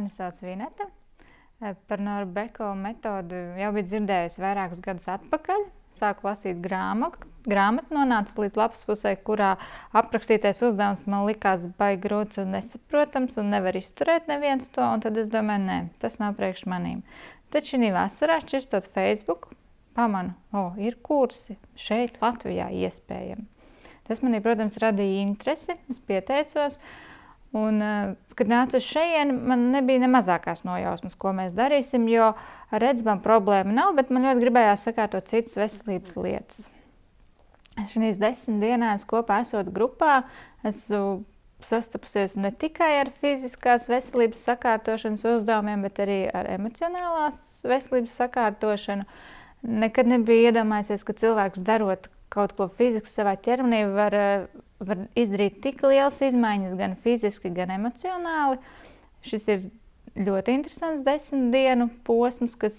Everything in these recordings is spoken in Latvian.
Mani sauc Vineta. Par Norbeko metodu jau biju dzirdējusi vairākus gadus atpakaļ. Sāku lasīt grāmatu, nonācu līdz lapas pusē, kurā aprakstītais uzdevums man likās baigi grūts un nesaprotams un nevar izturēt neviens to. Un tad es domāju, nē, tas nav priekš manīm. Tad šī vasarā šķirstot Facebook, pamanu, ir kursi šeit Latvijā iespējami. Tas manī, protams, radīja interesi, es pieteicos. Un, kad nācu uz šejieni, man nebija ne mazākās nojausmas, ko mēs darīsim, jo ar redzamām problēma nav, bet man ļoti gribējās sakārtot citas veselības lietas. Šīs 10 dienās kopā esot grupā, esmu sastapusies ne tikai ar fiziskās veselības sakārtošanas uzdevumiem, bet arī ar emocionālās veselības sakārtošanu. Nekad nebija iedomājusies, ka cilvēks darot kaut ko fiziski savā ķermenī var izdarīt tik lielas izmaiņas, gan fiziski, gan emocionāli. Šis ir ļoti interesants 10 dienu posms, kas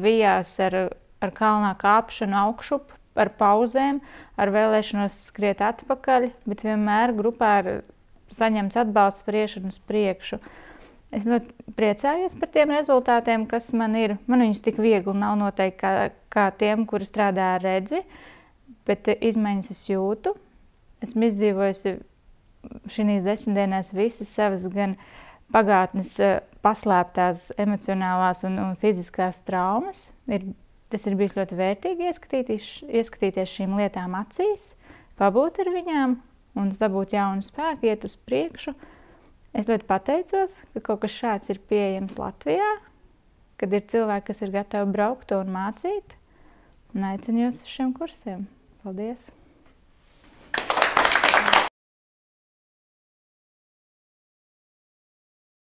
vijās ar kalnā kāpšanu augšup, ar pauzēm, ar vēlēšanos skriet atpakaļ, bet vienmēr grupā ir saņemts atbalsts par iešanu uz priekšu. Es ļoti priecājos par tiem rezultātiem, kas man ir. Man viņus tik viegli nav noteikti kā tiem, kuri strādā ar redzi, bet izmaiņas es jūtu. Esmu izdzīvojusi šīs 10 dienās visas savas gan pagātnes paslēptās emocionālās un fiziskās traumas. Tas ir bijis ļoti vērtīgi ieskatīties šīm lietām acīs, pabūt ar viņām un dabūt jaunu spēku, iet uz priekšu. Es ļoti pateicos, ka kaut kas šāds ir pieejams Latvijā, kad ir cilvēki, kas ir gatavi braukt un mācīt, un aicinu jūs uz šiem kursiem. Paldies!